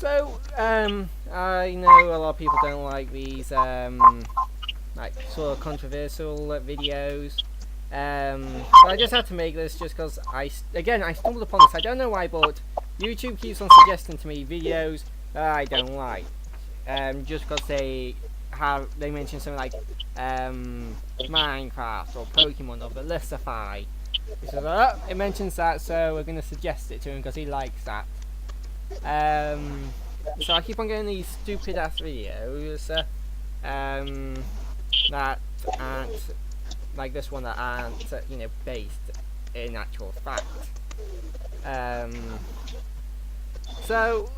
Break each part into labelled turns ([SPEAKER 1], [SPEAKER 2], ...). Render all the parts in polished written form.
[SPEAKER 1] I know a lot of people don't like these, like, sort of controversial videos. But I just had to make this just because I stumbled upon this. I don't know why, but YouTube keeps on suggesting to me videos that I don't like. Just because they mention something like, Minecraft or Pokemon or Felicify. He says, oh, it mentions that, so we're going to suggest it to him because he likes that. So I keep on getting these stupid ass videos that aren't like this one, that aren't based in actual fact. So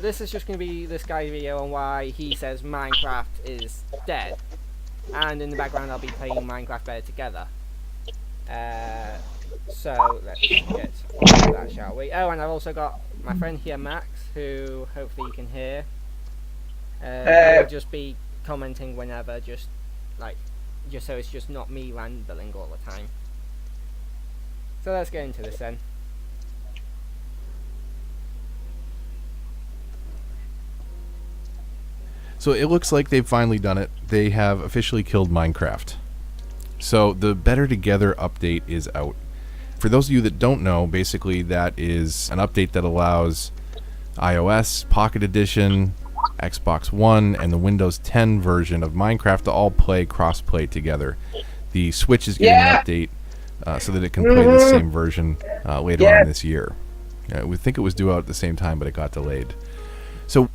[SPEAKER 1] this is just going to be this guy's video on why he says Minecraft is dead, and in the background I'll be playing Minecraft Better Together. So let's get on to that, shall we? Oh, and I've also got my friend here, Max, who hopefully you can hear. He'll just be commenting whenever, just so it's just not me rambling all the time. So let's get into this then.
[SPEAKER 2] So it looks like they've finally done it. They have officially killed Minecraft. So the Better Together update is out. For those of you that don't know, basically that is an update that allows iOS, Pocket Edition, Xbox One, and the Windows 10 version of Minecraft to all play cross-play together. The Switch is getting an update so that it can play the same version later on this year. We think it was due out at the same time, but it got delayed. So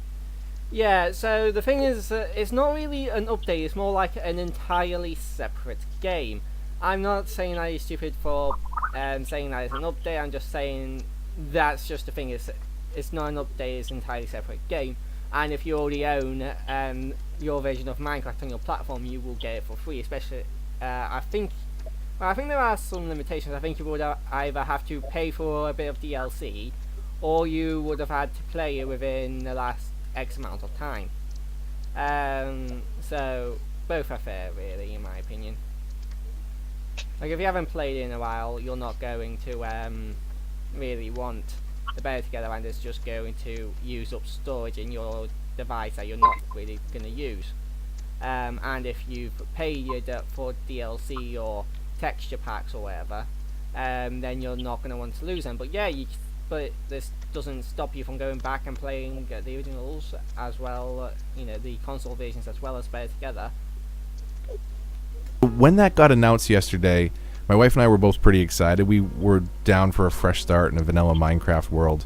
[SPEAKER 1] yeah, so the thing is, it's not really an update, it's more like an entirely separate game. I'm not saying that he's stupid for saying that it's an update, I'm just saying that's just the thing, it's not an update, it's an entirely separate game. And if you already own your version of Minecraft on your platform, you will get it for free, especially, I think there are some limitations. I think you would either have to pay for a bit of DLC, or you would have had to play it within the last X amount of time. So both are fair, really, in my opinion. Like, if you haven't played it in a while, you're not going to really want the Better Together, and it's just going to use up storage in your device that you're not really going to use. And if you've paid for DLC or texture packs or whatever, then you're not going to want to lose them. But yeah, but this doesn't stop you from going back and playing the originals as well, the console versions as well as Better Together.
[SPEAKER 2] when that got announced yesterday, my wife and I were both pretty excited. We were down for a fresh start in a vanilla Minecraft world.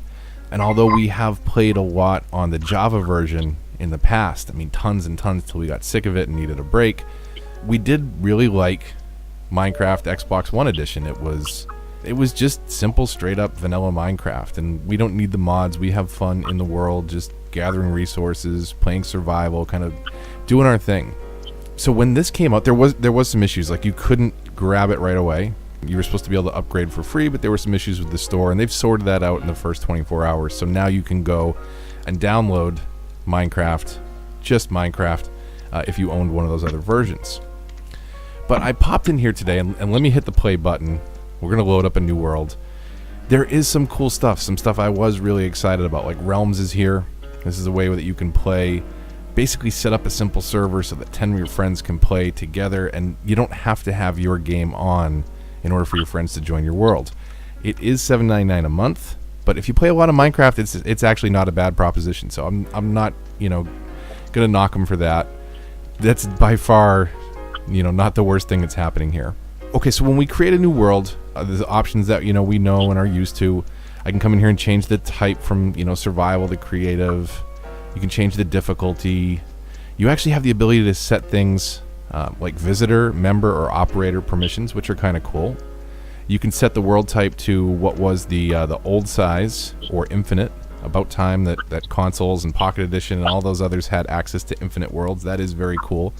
[SPEAKER 2] And although we have played a lot on the Java version in the past, I mean tons and tons till we got sick of it and needed a break, we did really like Minecraft Xbox One Edition. It was just simple, straight up vanilla Minecraft, and we don't need the mods. We have fun in the world, just gathering resources, playing survival, kind of doing our thing. So when this came out, there was some issues. Like, you couldn't grab it right away. You were supposed to be able to upgrade for free, but there were some issues with the store, and they've sorted that out in the first 24 hours. So now you can go and download Minecraft, just Minecraft, if you owned one of those other versions. But I popped in here today, and let me hit the play button. We're going to load up a new world. There is some cool stuff, some stuff I was really excited about. Like Realms is here. This is a way that you can play, basically set up a simple server so that 10 of your friends can play together, and you don't have to have your game on in order for your friends to join your world. It is $7.99 a month, but if you play a lot of Minecraft, it's actually not a bad proposition. So I'm not, gonna knock them for that. That's by far, not the worst thing that's happening here. Okay, so when we create a new world, there's options that we know and are used to. I can come in here and change the type from survival to creative. You can change the difficulty. You actually have the ability to set things like visitor, member, or operator permissions, which are kind of cool. You can set the world type to what was the old size or infinite. About time that consoles and Pocket Edition and all those others had access to infinite worlds. That is very cool.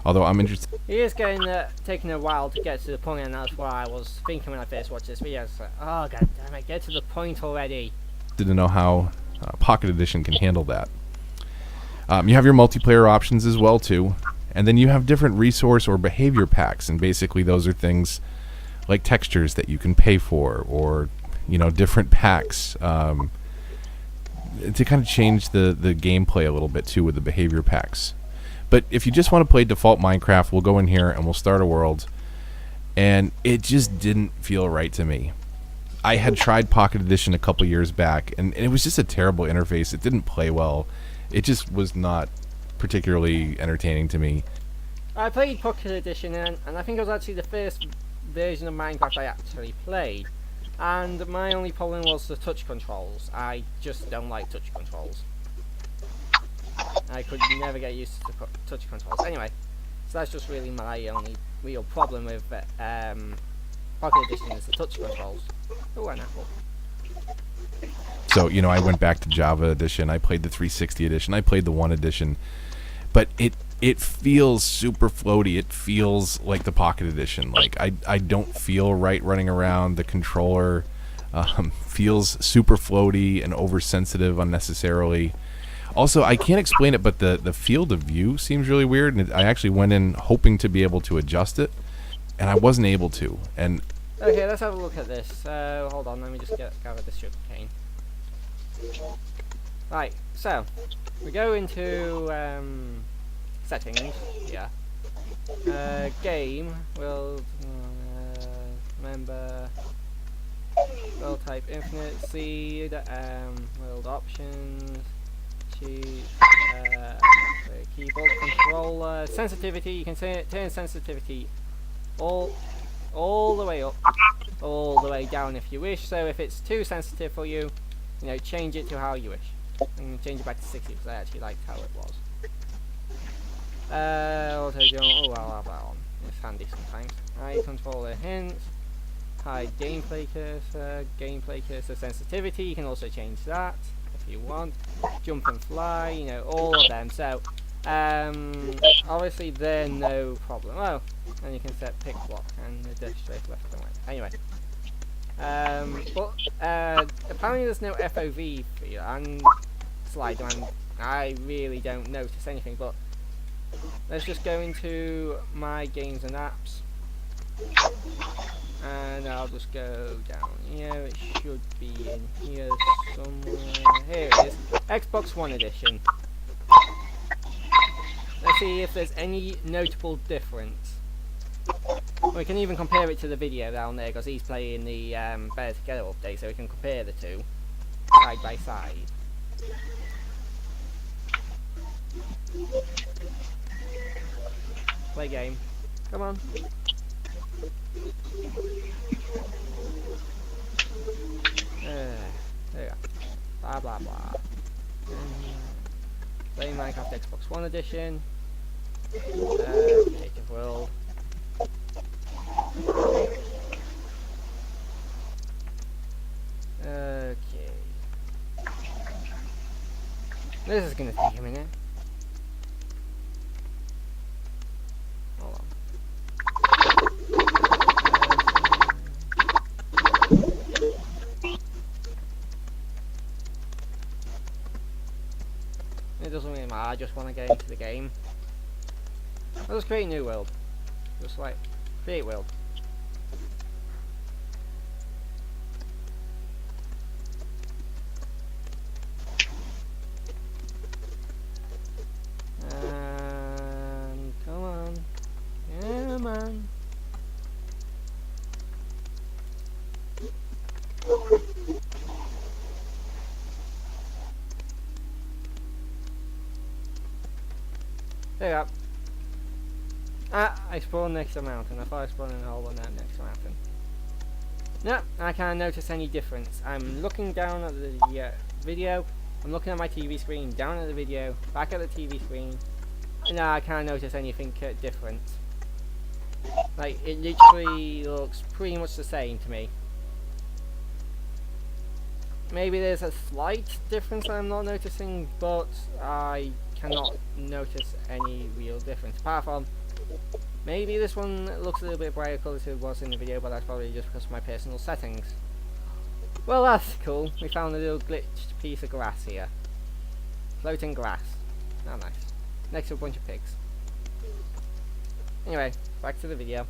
[SPEAKER 2] Although I'm interested.
[SPEAKER 1] It is taking a while to get to the point, and that's what I was thinking when I first watched this video. It's like, oh god damn it, get to the point already.
[SPEAKER 2] To know how Pocket Edition can handle that. You have your multiplayer options as well too, and then you have different resource or behavior packs, and basically those are things like textures that you can pay for, or different packs. to kind of change the gameplay a little bit too with the behavior packs. But if you just want to play default Minecraft, we'll go in here and we'll start a world. And it just didn't feel right to me. I had tried Pocket Edition a couple years back, and it was just a terrible interface. It didn't play well. It just was not particularly entertaining to me.
[SPEAKER 1] I played Pocket Edition, and I think it was actually the first version of Minecraft I actually played. And my only problem was the touch controls. I just don't like touch controls. I could never get used to touch controls. Anyway, so that's just really my only real problem with Pocket Edition is the touch controls. Oh, an apple.
[SPEAKER 2] So, you know, I went back to Java Edition. I played the 360 Edition. I played the 1 Edition. But it feels super floaty. It feels like the Pocket Edition. Like, I don't feel right running around. The controller feels super floaty and oversensitive unnecessarily. Also, I can't explain it, but the field of view seems really weird, and I actually went in hoping to be able to adjust it, and I wasn't able to. And
[SPEAKER 1] okay, let's have a look at this. So, hold on, let me just gather this sugar cane. Right, so, we go into settings, yeah. Game, world, member, world type infinite, seed, world options, keyboard controller, sensitivity. You can turn sensitivity all the way up, all the way down if you wish. So if it's too sensitive for you, you know, change it to how you wish. And change it back to 60 because I actually liked how it was. Auto jump. Oh, I'll have that on. It's handy sometimes. Hide controller hints. Hide gameplay cursor sensitivity. You can also change that if you want. Jump and fly, you know, all of them. So obviously they're no problem. Oh, and you can set pick block and the dash straight left and right. Anyway, but apparently there's no FOV feature and slide, and I really don't notice anything. But let's just go into my games and apps. And I'll just go down here. It should be in here somewhere. Here it is. Xbox One Edition. Let's see if there's any notable difference. We can even compare it to the video down there because he's playing the Better Together update, so we can compare the two side by side. Play game. Come on. There we go. Blah blah blah. Play Minecraft Xbox One Edition. Creative World. Okay. This is gonna take a minute. Hold on. It doesn't really matter, I just want to get into the game. I'll just create a new world. Just like, create world. And come on. Come on. There you go. I spawned next to a mountain. I thought I spawned in a hole, but not next to a mountain. No, I can't notice any difference. I'm looking down at the video. I'm looking at my TV screen, down at the video, back at the TV screen. No, I can't notice anything different. Like, it literally looks pretty much the same to me. Maybe there's a slight difference that I'm not noticing, but I cannot notice any real difference. Apart from, maybe this one looks a little bit brighter colour than it was in the video, but that's probably just because of my personal settings. Well, that's cool. We found a little glitched piece of grass here. Floating grass. Oh, nice. Next to a bunch of pigs. Anyway, back to the video.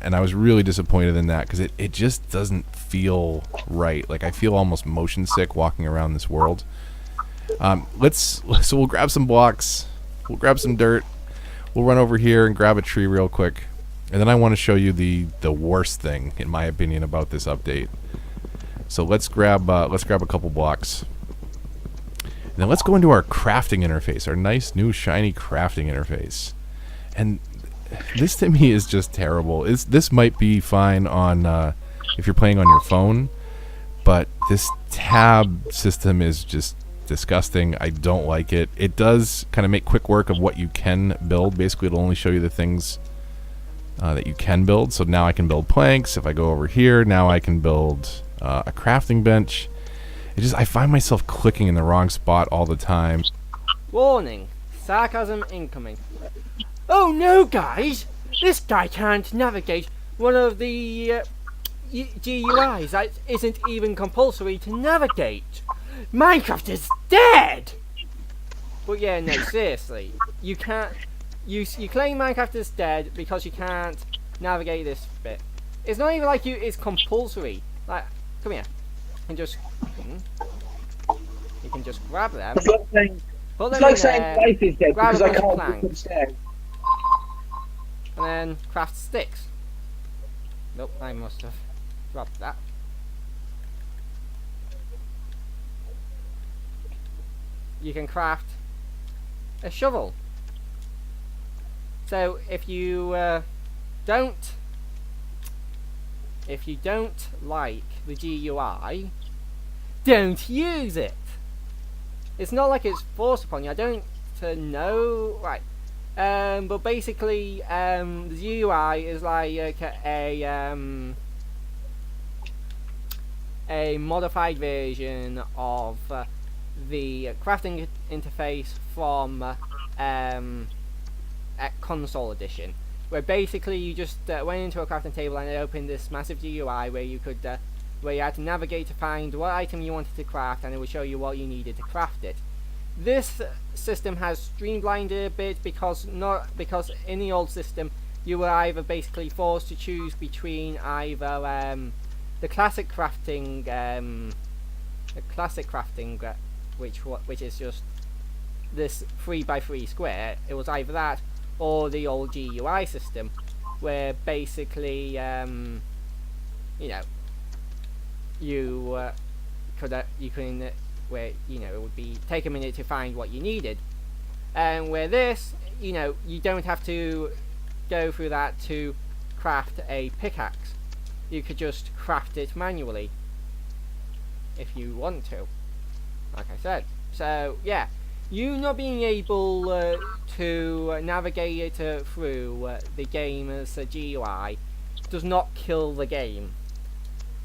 [SPEAKER 2] and I was really disappointed in that because it just doesn't feel right. Like I feel almost motion sick walking around this world. So we'll grab some blocks, we'll grab some dirt, we'll run over here and grab a tree real quick, and then I want to show you the worst thing in my opinion about this update. So let's grab a couple blocks, and then let's go into our crafting interface, our nice new shiny crafting interface. And this to me is just terrible. This might be fine on if you're playing on your phone, but this tab system is just disgusting. I don't like it. It does kind of make quick work of what you can build. Basically, it'll only show you the things that you can build. So now I can build planks. If I go over here, now I can build a crafting bench. I find myself clicking in the wrong spot all the time.
[SPEAKER 1] Warning, sarcasm incoming. Oh no, guys! This guy can't navigate one of the GUIs that isn't even compulsory to navigate. Minecraft is dead! But yeah, no, seriously. You can't... You claim Minecraft is dead because you can't navigate this bit. It's not even like it's compulsory. Like, come here. You can just grab them.
[SPEAKER 3] It's like saying,
[SPEAKER 1] put them
[SPEAKER 3] it's like
[SPEAKER 1] in
[SPEAKER 3] saying
[SPEAKER 1] there,
[SPEAKER 3] life is dead
[SPEAKER 1] grab
[SPEAKER 3] because
[SPEAKER 1] a
[SPEAKER 3] I
[SPEAKER 1] bunch of
[SPEAKER 3] can't
[SPEAKER 1] planks,
[SPEAKER 3] put them down.
[SPEAKER 1] and then craft sticks. Nope, I must have dropped that. You can craft a shovel. So if you don't like the GUI, don't use it. It's not like it's forced upon you. I don't know, right? But basically, the GUI is like a modified version of the crafting interface from console edition, where basically you just went into a crafting table and it opened this massive GUI where you could where you had to navigate to find what item you wanted to craft, and it would show you what you needed to craft it. This system has streamlined it a bit because in the old system you were either basically forced to choose between either the classic crafting which is just this 3x3 square. It was either that or the old GUI system, where basically where it would be take a minute to find what you needed, and where this you don't have to go through that to craft a pickaxe. You could just craft it manually if you want to, like I said. So yeah, you not being able to navigate through the game's GUI does not kill the game.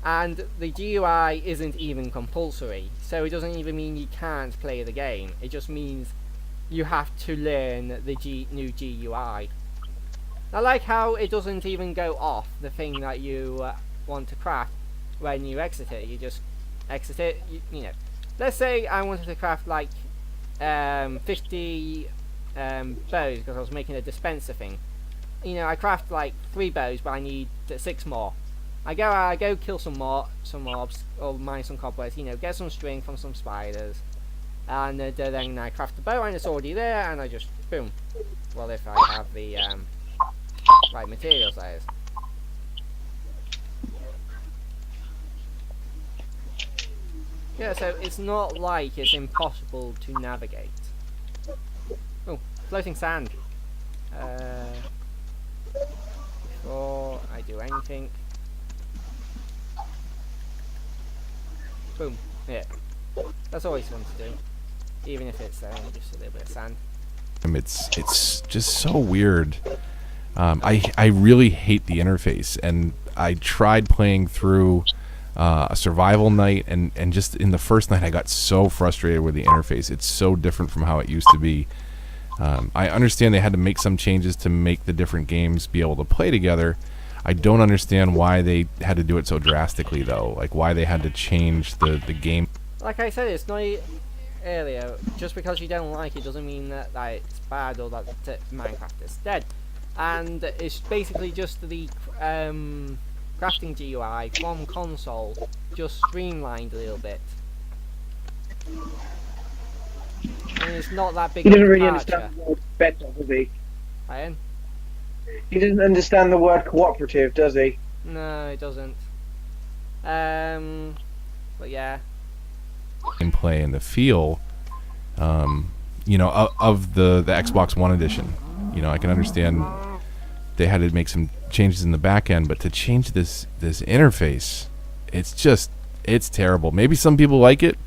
[SPEAKER 1] And the GUI isn't even compulsory, so it doesn't even mean you can't play the game. It just means you have to learn the new GUI. I like how it doesn't even go off the thing that you want to craft when you exit it. You just exit it. Let's say I wanted to craft like 50 bows because I was making a dispenser thing. I craft like 3 bows, but I need 6 more. I go kill some mobs, or mine some cobwebs, get some string from some spiders, and then I craft the bow and it's already there, and I just, boom. Well, if I have the right materials, that is. Yeah, so it's not like it's impossible to navigate. Oh, floating sand. Before I do anything, boom. Yeah, that's always fun to do, even if it's just a little bit of sand.
[SPEAKER 2] It's just so weird. I really hate the interface, and I tried playing through a survival night, and just in the first night I got so frustrated with the interface. It's so different from how it used to be. I understand they had to make some changes to make the different games be able to play together. I don't understand why they had to do it so drastically, though. Like, why they had to change the game.
[SPEAKER 1] Like I said, it's not earlier. Just because you don't like it doesn't mean that it's bad or that Minecraft is dead. and it's basically just the crafting GUI from console, just streamlined a little bit. And it's not that big
[SPEAKER 3] He
[SPEAKER 1] of a
[SPEAKER 3] doesn't really
[SPEAKER 1] departure.
[SPEAKER 3] understand the word better, does he?
[SPEAKER 1] Ian?
[SPEAKER 3] He doesn't understand the word cooperative, does he?
[SPEAKER 1] No, it doesn't. But yeah.
[SPEAKER 2] Gameplay and the feel, you know, of the Xbox One edition. You know, I can understand they had to make some changes in the back end, but to change this interface, it's terrible. Maybe some people like it,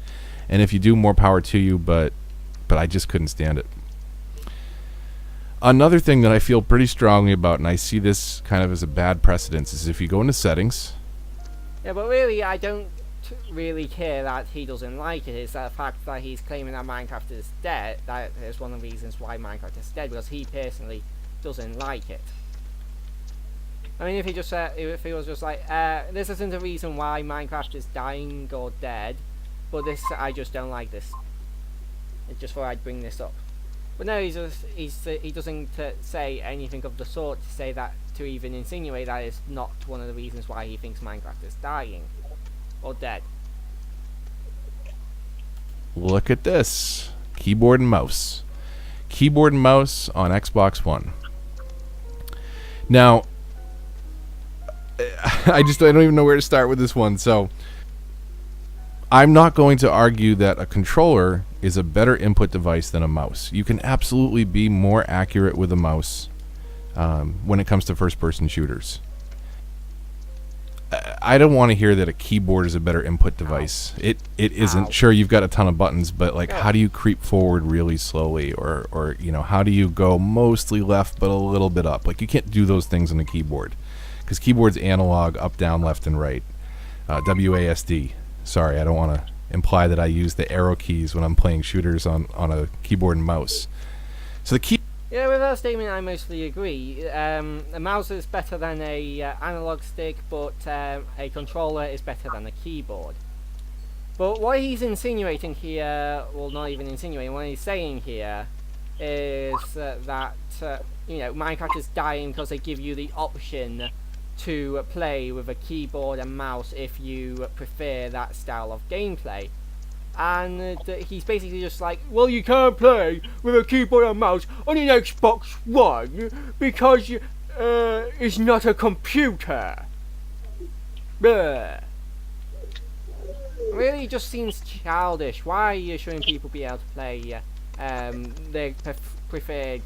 [SPEAKER 2] and if you do, more power to you, but I just couldn't stand it. Another thing that I feel pretty strongly about, and I see this kind of as a bad precedence, is if you go into settings.
[SPEAKER 1] Yeah, but really, I don't really care that he doesn't like it. It's the fact that he's claiming that Minecraft is dead. That is one of the reasons why Minecraft is dead, because he personally doesn't like it. I mean, if he was just like, this isn't the reason why Minecraft is dying or dead, but I just don't like this. It's just thought I'd bring this up. But no, he doesn't say anything of the sort to say that, to even insinuate that it's not one of the reasons why he thinks Minecraft is dying or dead.
[SPEAKER 2] Look at this. Keyboard and mouse. Keyboard and mouse on Xbox One. Now, I don't even know where to start with this one, so I'm not going to argue that a controller is a better input device than a mouse. You can absolutely be more accurate with a mouse when it comes to first-person shooters. I don't want to hear that a keyboard is a better input device. It isn't. Sure, you've got a ton of buttons, but like, how do you creep forward really slowly, or you know, how do you go mostly left but a little bit up? Like, you can't do those things on a keyboard, because keyboard's analog, up, down, left, and right. WASD. Sorry, I don't want to imply that I use the arrow keys when I'm playing shooters on a keyboard and mouse. So the key.
[SPEAKER 1] Yeah, with that statement, I mostly agree. A mouse is better than a analog stick, but a controller is better than a keyboard. But what he's insinuating here, well, not even insinuating, what he's saying here is that you know, Minecraft is dying because they give you the option to play with a keyboard and mouse if you prefer that style of gameplay. And he's basically just like, well, you can't play with a keyboard and mouse on an Xbox One because it's not a computer. Bleh. Really just seems childish. Why shouldn't people be able to play their preferred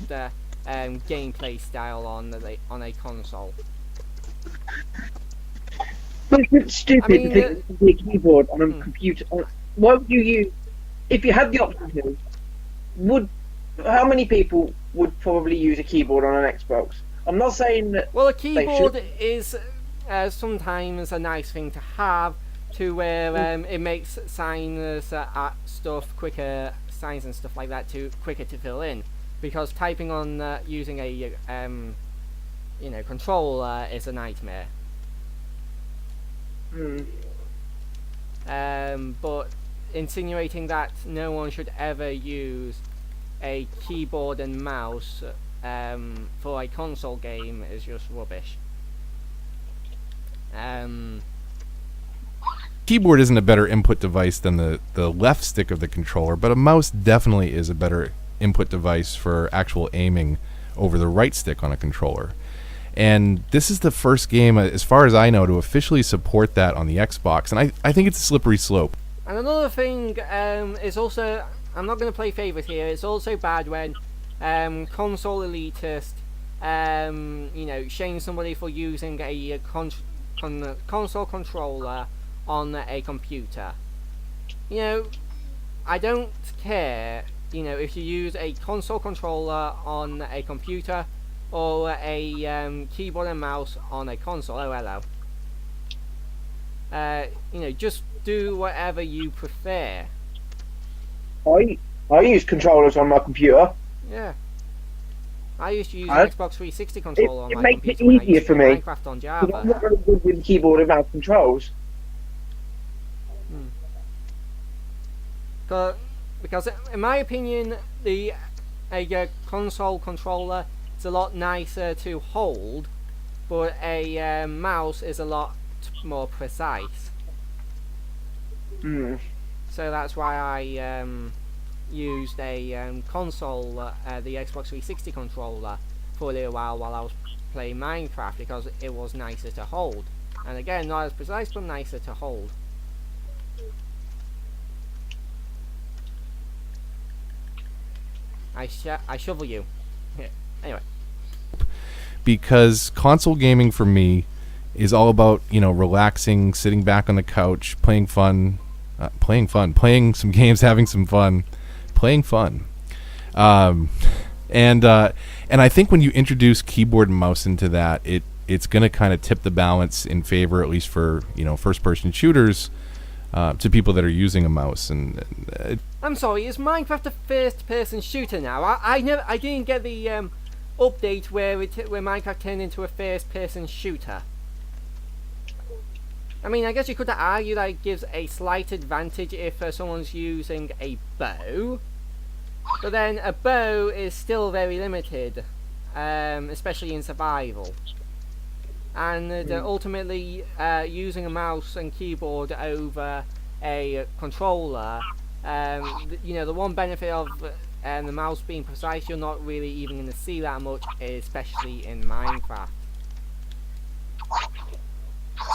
[SPEAKER 1] gameplay style on a console?
[SPEAKER 3] But it's stupid
[SPEAKER 1] I mean,
[SPEAKER 3] to think it would be a keyboard on a computer. Why would you use, if you had the option to, how many people would probably use a keyboard on an Xbox? I'm not saying that.
[SPEAKER 1] Well, a keyboard is sometimes a nice thing to have, to where it makes signs stuff quicker, signs and stuff like that quicker to fill in, because typing on using a you know, controller is a nightmare. But insinuating that no one should ever use a keyboard and mouse for a console game is just rubbish.
[SPEAKER 2] Keyboard isn't a better input device than the left stick of the controller, but a mouse definitely is a better input device for actual aiming over the right stick on a controller. And this is the first game, as far as I know, to officially support that on the Xbox, and I think it's a slippery slope.
[SPEAKER 1] And another thing is also, I'm not going to play favourite here, it's also bad when console elitist, you know, shame somebody for using a console controller on a computer. You know, I don't care, you know, if you use a console controller on a computer or a keyboard and mouse on a console. Oh, hello. You know, just do whatever you prefer.
[SPEAKER 3] I use controllers on my computer.
[SPEAKER 1] Yeah. I used to use an Xbox 360 controller on
[SPEAKER 3] it
[SPEAKER 1] my
[SPEAKER 3] makes
[SPEAKER 1] computer
[SPEAKER 3] it
[SPEAKER 1] when I
[SPEAKER 3] easier
[SPEAKER 1] used to
[SPEAKER 3] for
[SPEAKER 1] play
[SPEAKER 3] me.
[SPEAKER 1] Minecraft on
[SPEAKER 3] I'm
[SPEAKER 1] Java.
[SPEAKER 3] not very good with keyboard and mouse controls.
[SPEAKER 1] Because in my opinion, a console controller it's a lot nicer to hold, but a mouse is a lot more precise.
[SPEAKER 3] Hmm.
[SPEAKER 1] So that's why I used a console, the Xbox 360 controller, for a little while I was playing Minecraft, because it was nicer to hold. And again, not as precise, but nicer to hold. I shovel you. Yeah. Anyway.
[SPEAKER 2] Because console gaming for me is all about, relaxing, sitting back on the couch, playing some games, having some fun, playing fun. And I think when you introduce keyboard and mouse into that, it's going to kind of tip the balance in favor, at least for first-person shooters, to people that are using a mouse. And
[SPEAKER 1] I'm sorry, is Minecraft a first-person shooter now? I didn't get the update where Minecraft turned into a first-person shooter. I mean, I guess you could argue that it gives a slight advantage if someone's using a bow, but then a bow is still very limited, especially in survival. And ultimately, using a mouse and keyboard over a controller, the one benefit of the mouse being precise, you're not really even going to see that much, especially in Minecraft.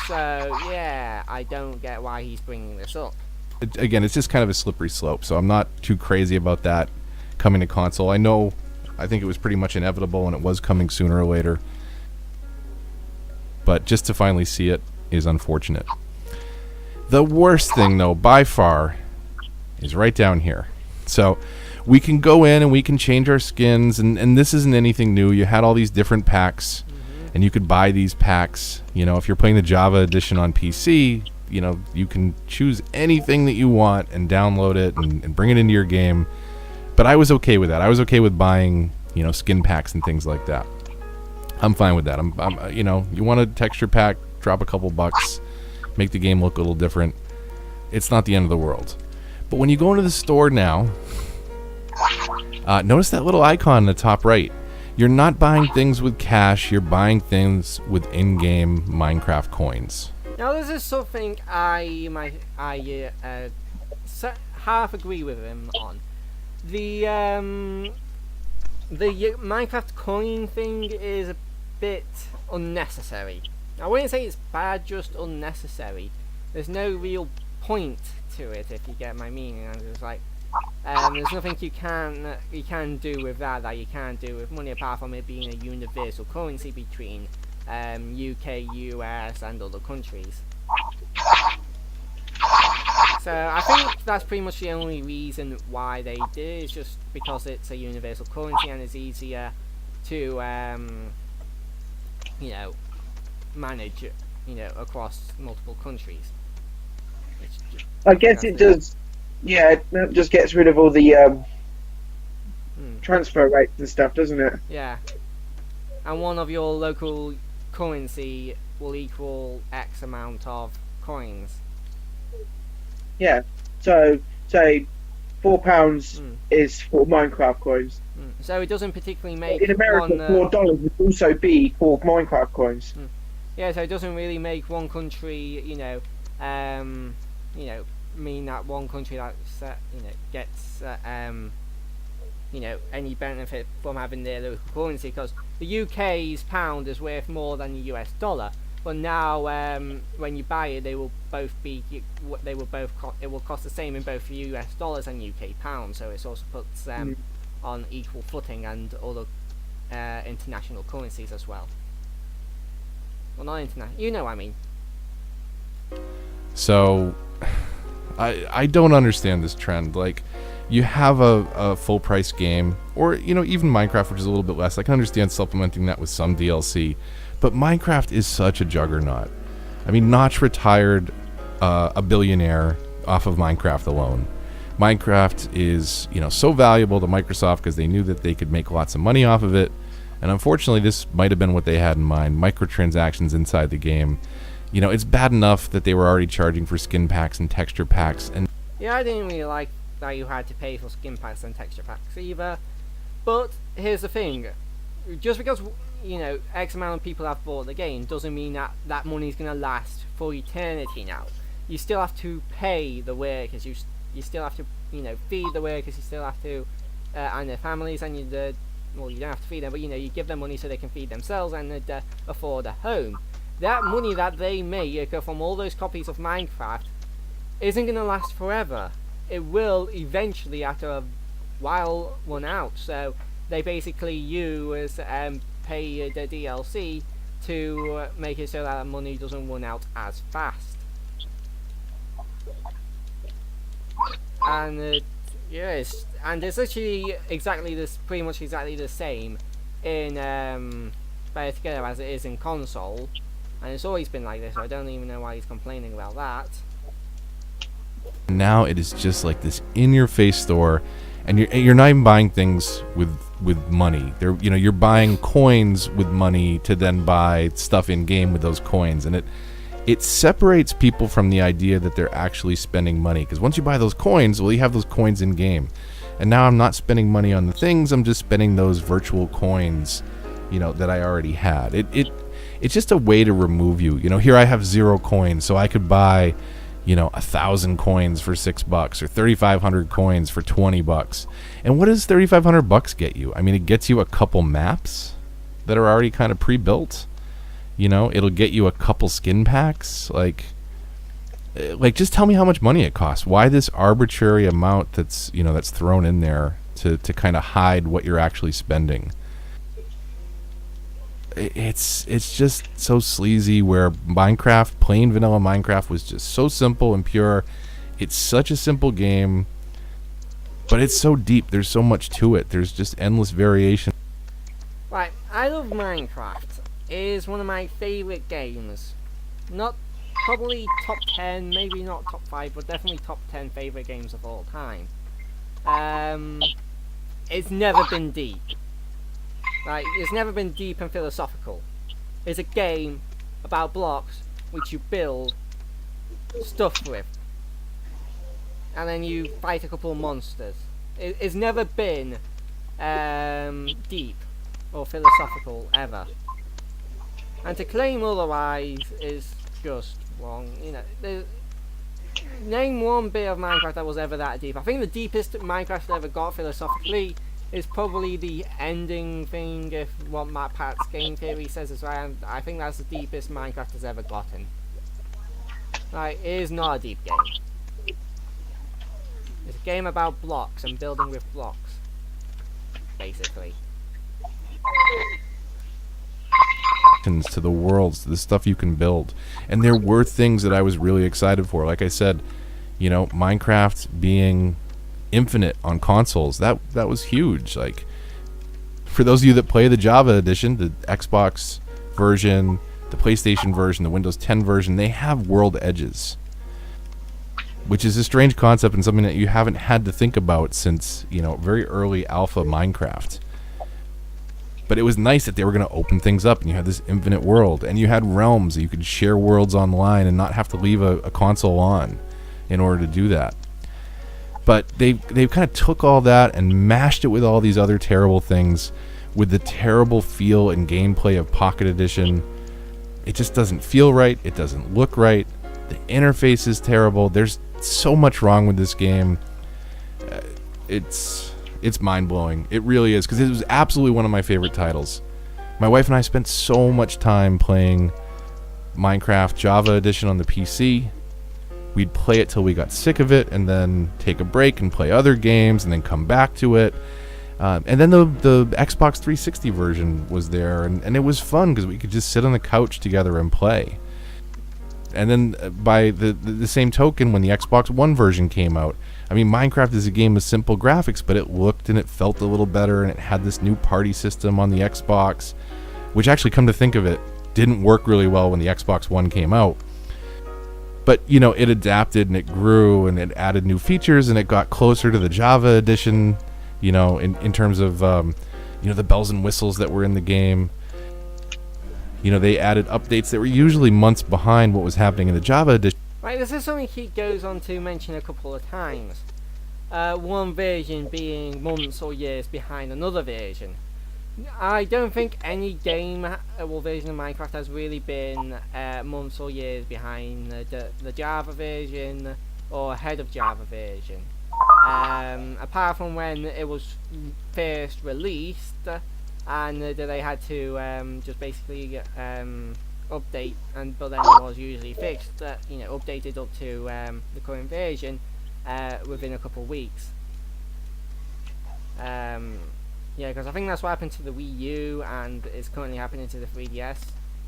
[SPEAKER 1] So, yeah, I don't get why he's bringing this up.
[SPEAKER 2] Again, it's just kind of a slippery slope, so I'm not too crazy about that coming to console. I think it was pretty much inevitable, and it was coming sooner or later. But just to finally see it is unfortunate. The worst thing, though, by far, is right down here. So we can go in and we can change our skins, and this isn't anything new. You had all these different packs, and you could buy these packs. If you're playing the Java edition on PC, you can choose anything that you want and download it and bring it into your game. But I was okay with that. I was okay with buying, skin packs and things like that. I'm fine with that. I'm you want a texture pack, drop a couple bucks, make the game look a little different. It's not the end of the world. But when you go into the store now, notice that little icon in the top right. You're not buying things with cash. You're buying things with in-game Minecraft coins.
[SPEAKER 1] Now, this is something I half agree with him on. The Minecraft coin thing is a bit unnecessary. I wouldn't say it's bad, just unnecessary. There's no real point to it, if you get my meaning. And it's like, there's nothing you can do with that you can't do with money, apart from it being a universal currency between UK, US, and other countries. So I think that's pretty much the only reason why they did it, is just because it's a universal currency and it's easier to manage across multiple countries.
[SPEAKER 3] I guess it does. Yeah, it just gets rid of all the transfer rates and stuff, doesn't it?
[SPEAKER 1] Yeah. And one of your local currency will equal X amount of coins.
[SPEAKER 3] Yeah. So, say £4 is for Minecraft coins.
[SPEAKER 1] So it doesn't particularly make
[SPEAKER 3] in America, $4 would also be for Minecraft coins.
[SPEAKER 1] Yeah, so it doesn't really make one country, mean that one country that's gets any benefit from having their local currency, because the UK's pound is worth more than the US dollar. But now, when you buy it, it will cost the same in both US dollars and UK pounds. So it also puts them on equal footing and other international currencies as well. Well, not international. You know what I mean.
[SPEAKER 2] So, I don't understand this trend. Like, you have a full price game, or even Minecraft, which is a little bit less. I can understand supplementing that with some DLC. But Minecraft is such a juggernaut. I mean, Notch retired a billionaire off of Minecraft alone. Minecraft is, so valuable to Microsoft because they knew that they could make lots of money off of it. And unfortunately, this might have been what they had in mind. Microtransactions inside the game. It's bad enough that they were already charging for skin packs and texture packs. And
[SPEAKER 1] yeah, I didn't really like that you had to pay for skin packs and texture packs either. But here's the thing. just because X amount of people have bought the game doesn't mean that that money is going to last for eternity. Now, you still have to pay the workers. You still have to feed the workers. You still have to and their families, and you don't have to feed them, but you give them money so they can feed themselves and afford a home. That money that they make from all those copies of Minecraft isn't going to last forever. It will eventually, after a while, run out. So they basically use pay the DLC to make it so that money doesn't run out as fast. And yes, and it's actually pretty much exactly the same in Better Together as it is in console, and it's always been like this. So I don't even know why he's complaining about that.
[SPEAKER 2] Now it is just like this in-your-face store, and you're not even buying things with money. You're buying coins with money to then buy stuff in game with those coins, and it separates people from the idea that they're actually spending money. Because once you buy those coins, well, you have those coins in game, and now I'm not spending money on the things. I'm just spending those virtual coins, that I already had. It's just a way to remove you. Here I have 0 coins, so I could buy 1,000 coins for $6 or 3,500 coins for $20. And what does 3,500 bucks get you? I mean, it gets you a couple maps that are already kind of pre-built. It'll get you a couple skin packs. Like just tell me how much money it costs. Why this arbitrary amount that's thrown in there to kind of hide what you're actually spending? It's just so sleazy, where plain vanilla Minecraft was just so simple and pure. It's such a simple game, but it's so deep. There's so much to it. There's just endless variation.
[SPEAKER 1] Right, I love Minecraft. It is one of my favourite games. Not probably top 10, maybe not top 5, but definitely top 10 favourite games of all time. It's never been deep. Like, it's never been deep and philosophical. It's a game about blocks which you build stuff with, and then you fight a couple of monsters. It's never been deep or philosophical ever. And to claim otherwise is just wrong. Name one bit of Minecraft that was ever that deep. I think the deepest Minecraft ever got philosophically is probably the ending thing, if what Matt Pat's game theory says is right. I think that's the deepest Minecraft has ever gotten. Like, it is not a deep game. It's a game about blocks and building with blocks, basically.
[SPEAKER 2] To the worlds, to the stuff you can build. And there were things that I was really excited for. Like I said, Minecraft being infinite on consoles, that was huge. Like, for those of you that play the Java edition, the Xbox version, the PlayStation version, the Windows 10 version, they have world edges, which is a strange concept and something that you haven't had to think about since very early alpha Minecraft. But it was nice that they were going to open things up, and you had this infinite world, and you had realms that you could share worlds online and not have to leave a console on in order to do that. But they've kind of took all that and mashed it with all these other terrible things, with the terrible feel and gameplay of Pocket Edition. It just doesn't feel right. It doesn't look right. The interface is terrible. There's so much wrong with this game. It's mind-blowing. It really is, because it was absolutely one of my favorite titles. My wife and I spent so much time playing Minecraft Java Edition on the PC. We'd play it till we got sick of it, and then take a break and play other games, and then come back to it. And then the Xbox 360 version was there, and it was fun because we could just sit on the couch together and play. And then by the same token, when the Xbox One version came out, I mean, Minecraft is a game with simple graphics, but it looked and it felt a little better, and it had this new party system on the Xbox, which actually, come to think of it, didn't work really well when the Xbox One came out. But, it adapted and it grew and it added new features, and it got closer to the Java edition, in terms of, the bells and whistles that were in the game. They added updates that were usually months behind what was happening in the Java edition.
[SPEAKER 1] Right, this is something he goes on to mention a couple of times. One version being months or years behind another version. I don't think any game or version of Minecraft has really been months or years behind the Java version or ahead of Java version. Apart from when it was first released, and they had to just basically update, but then it was usually fixed, updated up to the current version within a couple of weeks. Yeah, because I think that's what happened to the Wii U, and it's currently happening to the 3DS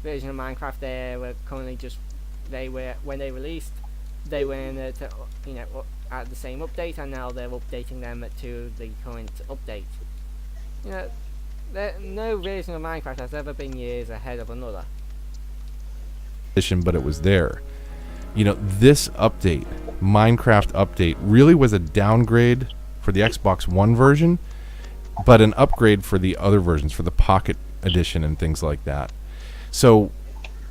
[SPEAKER 1] version of Minecraft. They were currently when they released, they were in at the same update, and now they're updating them to the current update. No version of Minecraft has ever been years ahead of another.
[SPEAKER 2] But it was there. This update, Minecraft update, really was a downgrade for the Xbox One version, but an upgrade for the other versions, for the Pocket Edition and things like that. So,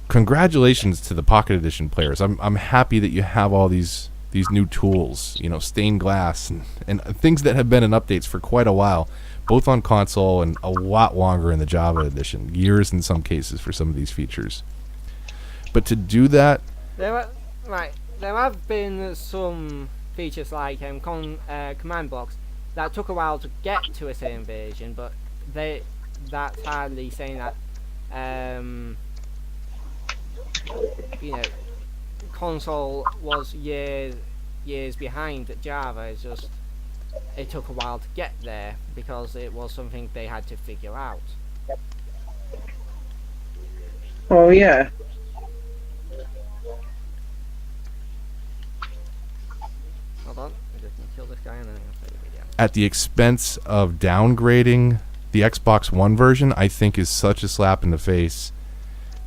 [SPEAKER 2] congratulations to the Pocket Edition players. I'm happy that you have all these new tools, stained glass and things that have been in updates for quite a while, both on console and a lot longer in the Java Edition, years in some cases for some of these features. But to do that,
[SPEAKER 1] there have been some features like command blocks that took a while to get to a certain version, but that's hardly saying that console was years behind Java. It's just it took a while to get there because it was something they had to figure out.
[SPEAKER 3] Oh yeah.
[SPEAKER 1] Hold on, I'm just gonna kill this guy and then I'm gonna play the video.
[SPEAKER 2] At the expense of downgrading the Xbox One version, I think is such a slap in the face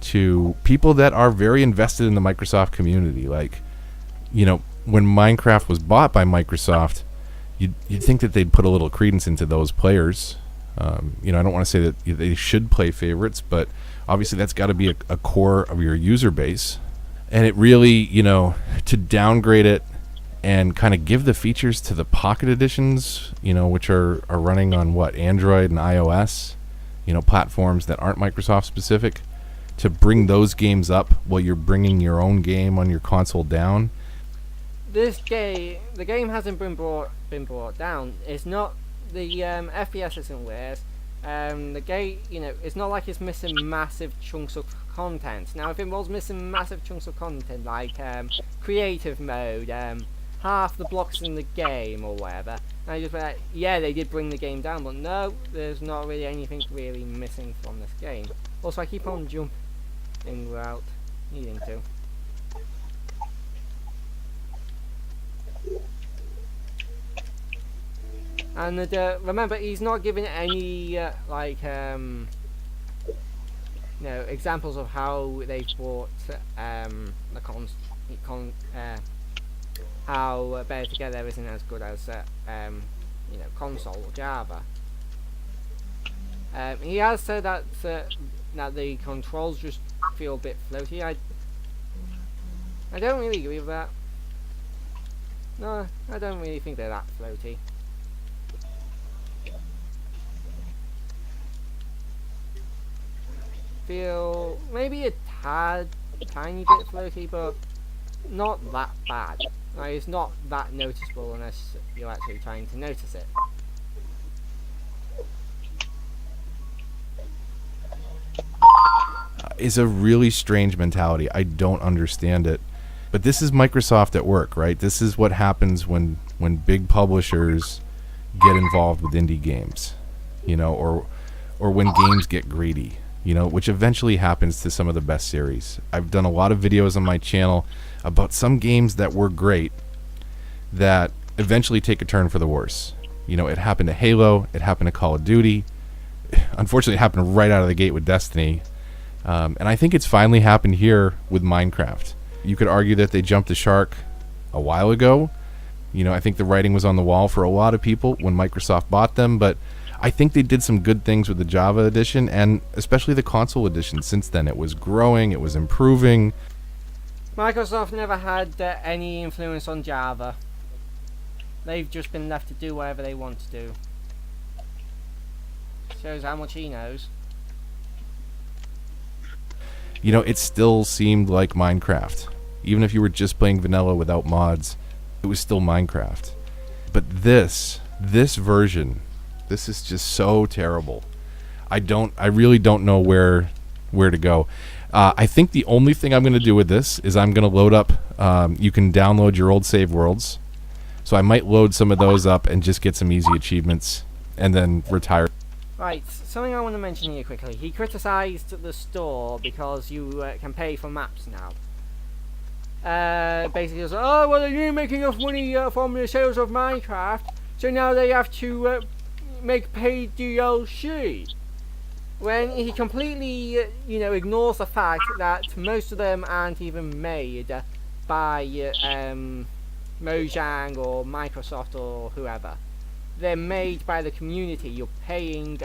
[SPEAKER 2] to people that are very invested in the Microsoft community. Like, when Minecraft was bought by Microsoft, you'd think that they'd put a little credence into those players. I don't want to say that they should play favorites, but obviously that's got to be a core of your user base. And it really, to downgrade it and kind of give the features to the Pocket Editions, which are running on Android and iOS, platforms that aren't Microsoft specific, to bring those games up while you're bringing your own game on your console down.
[SPEAKER 1] The game hasn't been brought down. It's not the FPS isn't worse. The game, it's not like it's missing massive chunks of content. Now, if it was missing massive chunks of content, like creative mode, half the blocks in the game or whatever, and I just like, yeah, they did bring the game down, but no, there's not really anything really missing from this game. Also, I keep on jumping without needing to. And remember, he's not giving any examples of how they've brought how Better Together isn't as good as console or Java. He has said that the controls just feel a bit floaty. I don't really agree with that. No, I don't really think they're that floaty. Feel maybe a tiny bit floaty, but not that bad. Like, it's not that noticeable unless you're actually trying to notice it.
[SPEAKER 2] Is a really strange mentality. I don't understand it. But this is Microsoft at work, right? This is what happens when big publishers get involved with indie games, or when games get greedy, which eventually happens to some of the best series. I've done a lot of videos on my channel about some games that were great that eventually take a turn for the worse. It happened to Halo, it happened to Call of Duty. Unfortunately, it happened right out of the gate with Destiny. And I think it's finally happened here with Minecraft. You could argue that they jumped the shark a while ago. I think the writing was on the wall for a lot of people when Microsoft bought them, but I think they did some good things with the Java edition and especially the console edition. Since then, it was growing, it was improving.
[SPEAKER 1] Microsoft never had any influence on Java. They've just been left to do whatever they want to do. Shows how much he knows.
[SPEAKER 2] You know, it still seemed like Minecraft. Even if you were just playing vanilla without mods, it was still Minecraft. But this version, this is just so terrible. I really don't know where to go. I think the only thing I'm going to do with this is I'm going to load up, you can download your old save worlds. So I might load some of those up and just get some easy achievements and then retire.
[SPEAKER 1] Right, something I want to mention here quickly. He criticised the store because you can pay for maps now. Basically, he was like, oh, well, they didn't make enough money from the sales of Minecraft, so now they have to make paid DLC. When he completely, ignores the fact that most of them aren't even made by Mojang or Microsoft or whoever. They're made by the community. You're paying.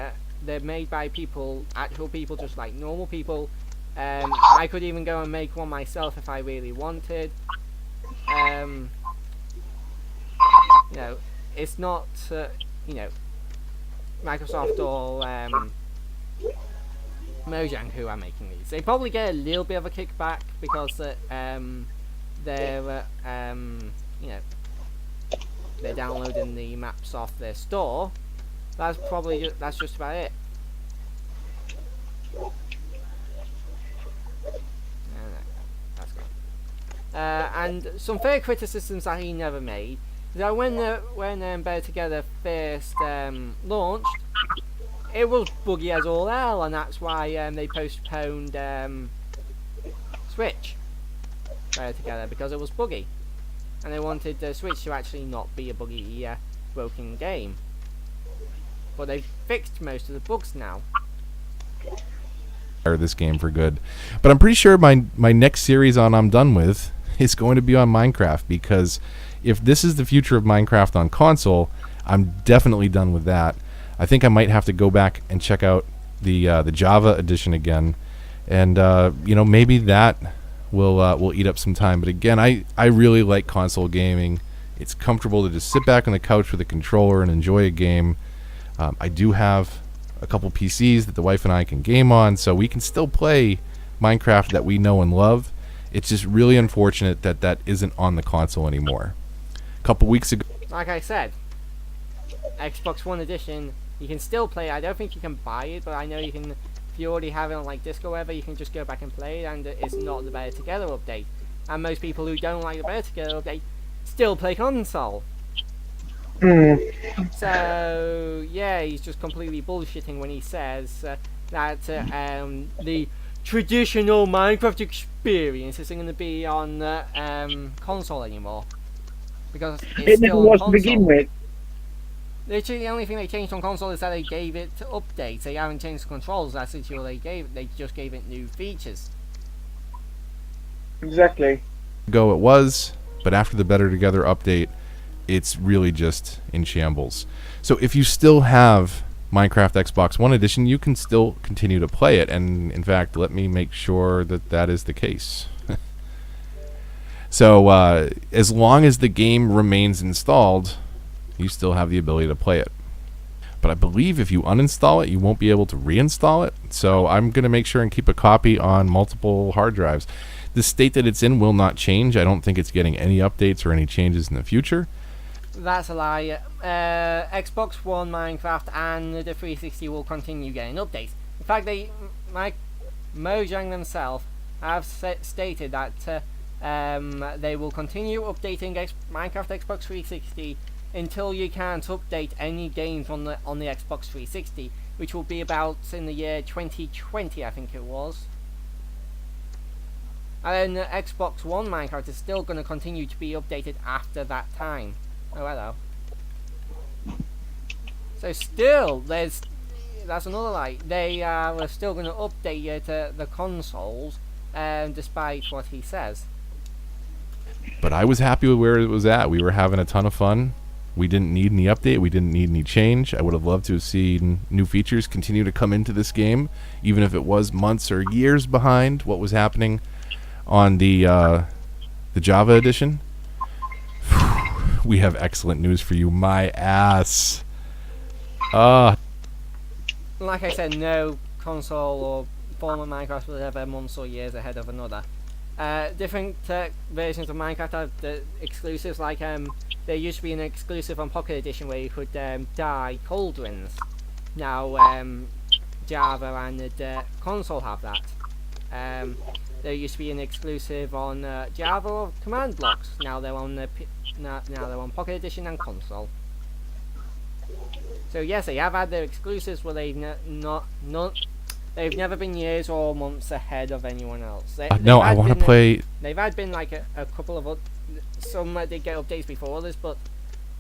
[SPEAKER 1] They're made by people, actual people, just like normal people. I could even go and make one myself if I really wanted. It's not, Microsoft or Mojang who are making these. They probably get a little bit of a kickback because they're they're downloading the maps off their store. That's just about it. That's gone. And some fair criticisms that he never made is that when Better Together first launched, it was buggy as all hell, and that's why they postponed Switch Better Together, because it was buggy. And they wanted the Switch to actually not be a buggy, broken game. But they've fixed most of the bugs now.
[SPEAKER 2] This game for good. But I'm pretty sure my next series on I'm Done With is going to be on Minecraft, because if this is the future of Minecraft on console, I'm definitely done with that. I think I might have to go back and check out the Java edition again, and maybe that will eat up some time. But again, I really like console gaming. It's comfortable to just sit back on the couch with a controller and enjoy a game. I do have a couple PCs that the wife and I can game on, so we can still play Minecraft that we know and love. It's just really unfortunate that that isn't on the console anymore. A couple weeks ago,
[SPEAKER 1] like I said, Xbox One edition, you can still play it. I don't think you can buy it, but I know you can. If you already have it on like disc or whatever, you can just go back and play it, and it's not the Better Together update. And most people who don't like the Better Together update still play console. So yeah, he's just completely bullshitting when he says that the traditional Minecraft experience isn't going to be on console anymore, because it's
[SPEAKER 3] never
[SPEAKER 1] still
[SPEAKER 3] was
[SPEAKER 1] on
[SPEAKER 3] to begin
[SPEAKER 1] console.
[SPEAKER 3] with.
[SPEAKER 1] Literally, the only thing they changed on console is that they gave it updates. They haven't changed the controls. That's literally all they gave. They just gave it new features.
[SPEAKER 3] Exactly.
[SPEAKER 2] ago it was, but after the Better Together update, it's really just in shambles. So if you still have Minecraft Xbox One Edition, you can still continue to play it, and in fact, let me make sure that that is the case. So as long as the game remains installed, you still have the ability to play it. But I believe if you uninstall it, you won't be able to reinstall it. So I'm going to make sure and keep a copy on multiple hard drives. The state that it's in will not change. I don't think it's getting any updates or any changes in the future.
[SPEAKER 1] That's a lie. Xbox One, Minecraft, and the 360 will continue getting updates. In fact, Mojang themselves have stated that they will continue updating Minecraft Xbox 360 until you can't update any games on the Xbox 360, which will be about in the year 2020, I think it was. And then Xbox One Minecraft is still going to continue to be updated after that time. Oh, hello. So still, that's another lie. They are still going to update the consoles, despite what he says.
[SPEAKER 2] But I was happy with where it was at. We were having a ton of fun. We didn't need any update. We didn't need any change. I would have loved to have seen new features continue to come into this game, even if it was months or years behind what was happening on the Java edition. We have excellent news for you. My ass.
[SPEAKER 1] like I said, no console or form of Minecraft was ever months or years ahead of another. Different versions of Minecraft have the exclusives, like there used to be an exclusive on Pocket Edition where you could dye cauldrons. Now Java and the console have that. There used to be an exclusive on Java of command blocks. Now they're on now they're on Pocket Edition and console. So yes, they have had their exclusives, but they've they've never been years or months ahead of anyone else.
[SPEAKER 2] No, I want to play.
[SPEAKER 1] They've had been like a couple of some did get updates before others, but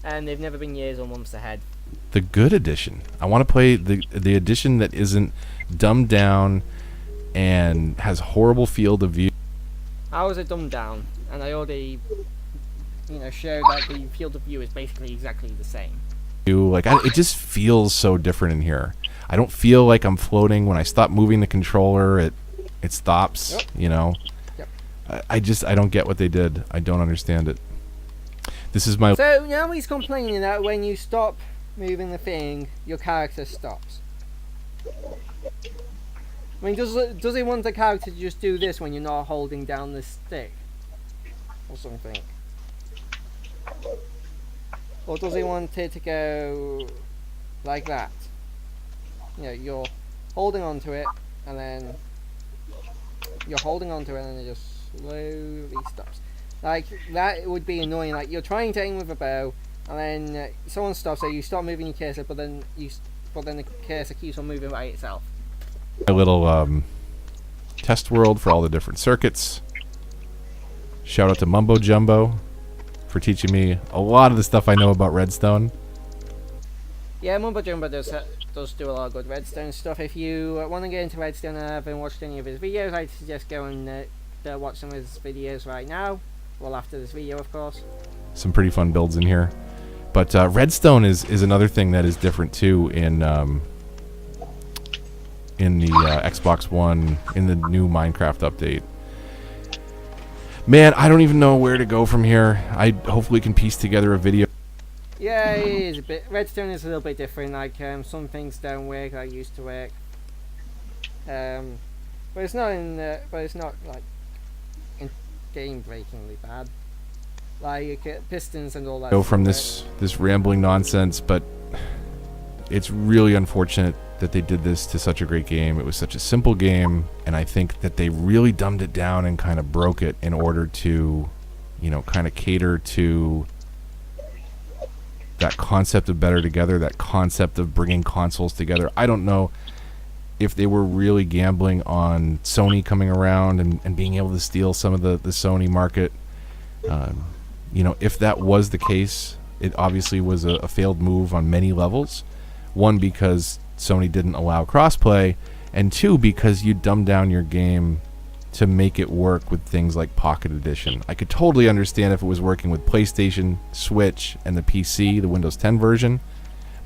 [SPEAKER 1] they've never been years or months ahead.
[SPEAKER 2] The good edition. I want to play the edition that isn't dumbed down and has horrible field of view.
[SPEAKER 1] I was a dumbed down, and I already, showed that the field of view is basically exactly the same.
[SPEAKER 2] Like it just feels so different in here. I don't feel like I'm floating. When I stop moving the controller, it stops.
[SPEAKER 1] Yep. Yep.
[SPEAKER 2] I don't get what they did. I don't understand it. This is my.
[SPEAKER 1] So now he's complaining that when you stop moving the thing, your character stops. I mean, does he want the character to just do this when you're not holding down the stick, or something? Or does he want it to go like that? You're holding onto it, and then you're holding onto it, and it just slowly stops. Like, that would be annoying. Like, you're trying to aim with a bow, and then someone stops, so you stop moving your cursor, but then the cursor keeps on moving by itself.
[SPEAKER 2] A little test world for all the different circuits. Shout out to Mumbo Jumbo for teaching me a lot of the stuff I know about Redstone.
[SPEAKER 1] Yeah, Mumbo Jumbo does do a lot of good Redstone stuff. If you want to get into Redstone and haven't watched any of his videos, I'd suggest go and watch some of his videos right now. Well, after this video, of course.
[SPEAKER 2] Some pretty fun builds in here. But Redstone is another thing that is different too in the Xbox One, in the new Minecraft update. Man, I don't even know where to go from here. I hopefully can piece together a video.
[SPEAKER 1] Yeah, it is a bit. Redstone is a little bit different. Like some things don't work like used to work. But it's not like game-breakingly bad. Like pistons and all that.
[SPEAKER 2] Go from this rambling nonsense, but it's really unfortunate that they did this to such a great game. It was such a simple game, and I think that they really dumbed it down and kind of broke it in order to, kind of cater to that concept of better together, that concept of bringing consoles together. I don't know if they were really gambling on Sony coming around and being able to steal some of the Sony market. If that was the case, it obviously was a failed move on many levels. One, because Sony didn't allow crossplay, and two, because you dumbed down your game to make it work with things like Pocket Edition. I could totally understand if it was working with PlayStation, Switch, and the PC, the Windows 10 version,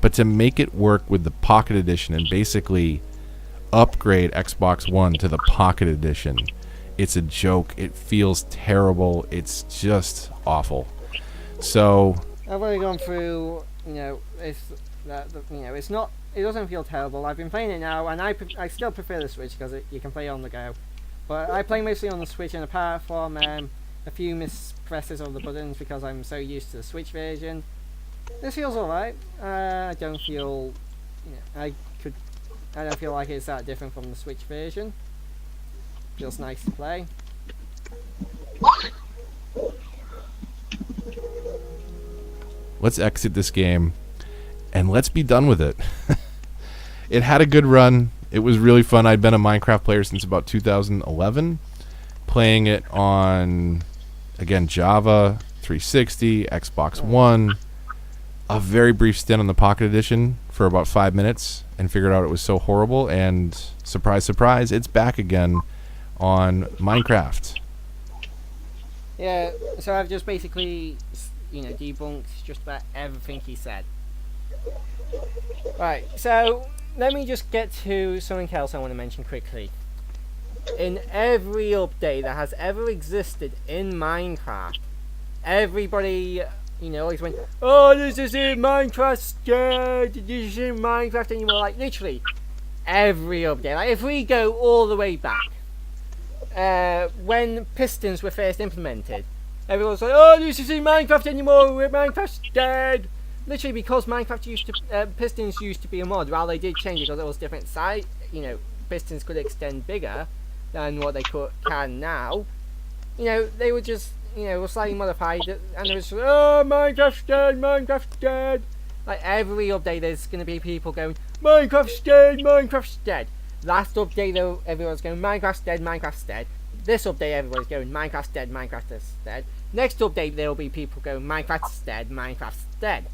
[SPEAKER 2] but to make it work with the Pocket Edition and basically upgrade Xbox One to the Pocket Edition, it's a joke. It feels terrible. It's just awful. So
[SPEAKER 1] I've only gone through, it's not. It doesn't feel terrible. I've been playing it now, and I still prefer the Switch because you can play on the go. But I play mostly on the Switch, and apart from a few mispresses of the buttons because I'm so used to the Switch version, this feels alright. I don't feel, I don't feel like it's that different from the Switch version. Feels nice to play.
[SPEAKER 2] let's exit this game and let's be done with it. It had a good run. It was really fun. I'd been a Minecraft player since about 2011, playing it on, again, Java, 360, Xbox One, a very brief stint on the Pocket Edition for about 5 minutes, and figured out it was so horrible, and surprise, surprise, it's back again on Minecraft.
[SPEAKER 1] Yeah, so I've just basically, debunked just about everything he said. Right, so let me just get to something else I want to mention quickly. In every update that has ever existed in Minecraft, everybody, always went, "Oh, this is in Minecraft scared, this is in Minecraft," and you were like, literally, every update. Like, if we go all the way back, when pistons were first implemented, everyone's like, "Oh, I used to see Minecraft anymore. Minecraft's dead." Literally, because Minecraft used to pistons used to be a mod. While they did change it because it was different size, pistons could extend bigger than what they can now. They were just were slightly modified, and it was just, "Oh, Minecraft's dead. Minecraft's dead." Like every update, there's going to be people going, "Minecraft's dead. Minecraft's dead." Last update, though, everyone's going, "Minecraft's dead. Minecraft's dead." This update, everybody's going, "Minecraft's dead. Minecraft's dead." Next update, there will be people going, "Minecraft's dead. Minecraft's dead."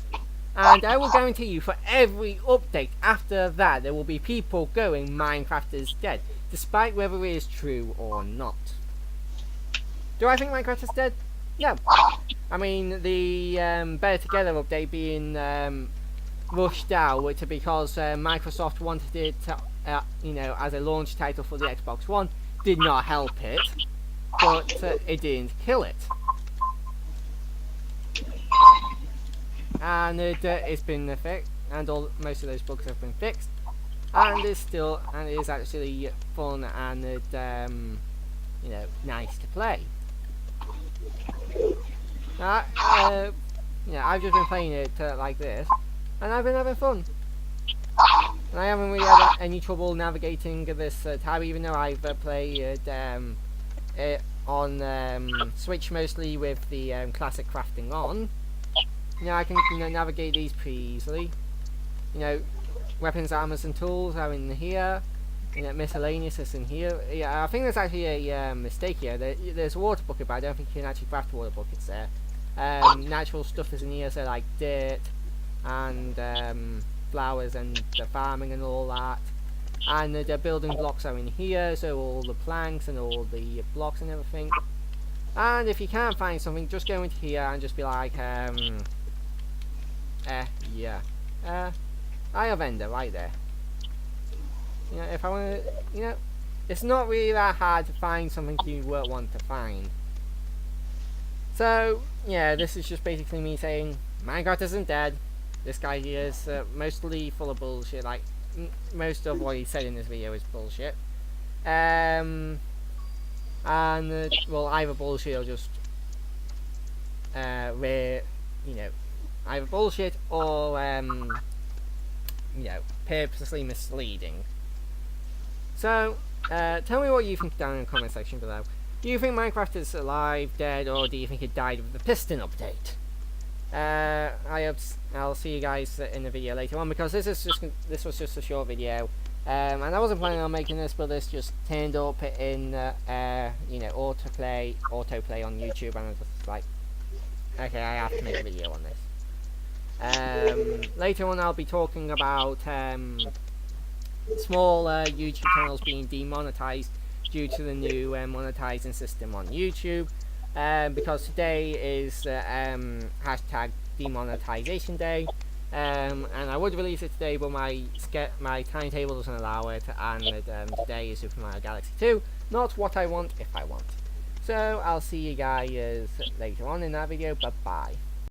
[SPEAKER 1] And I will guarantee you, for every update after that, there will be people going, "Minecraft is dead," despite whether it is true or not. Do I think Minecraft is dead? No. I mean, the Better Together update being rushed out because Microsoft wanted it to, as a launch title for the Xbox One, did not help it, but it didn't kill it. And it's been fixed, and most of those bugs have been fixed, and it is actually fun and nice to play. I've just been playing it like this, and I've been having fun. And I haven't really had any trouble navigating this tab, even though I've played it on Switch mostly with the classic crafting on. I can navigate these pretty easily. Weapons, armors, and tools are in here. Miscellaneous is in here. Yeah, I think there's actually a mistake here. There's a water bucket, but I don't think you can actually craft water buckets there. Natural stuff is in here, so like dirt and flowers and the farming and all that. And the building blocks are in here, so all the planks and all the blocks and everything. And if you can't find something, just go into here and just be like, I have ender right there. If I want to, it's not really that hard to find something you want to find. So, this is just basically me saying, Minecraft isn't dead. This guy here is mostly full of bullshit, like, most of what he said in this video is bullshit. Well, either bullshit or just, either bullshit or, purposely misleading. So, tell me what you think down in the comment section below. Do you think Minecraft is alive, dead, or do you think it died with the piston update? I'll see you guys in the video later on, because this was just a short video, and I wasn't planning on making this, but this just turned up in autoplay on YouTube, and I was just like, okay, I have to make a video on this. Later on, I'll be talking about small YouTube channels being demonetized due to the new monetizing system on YouTube, because today is hashtag demonetization day, and I would release it today, but my timetable doesn't allow it, and today is Super Mario Galaxy 2, not what I want if I want. So I'll see you guys later on in that video. Bye bye.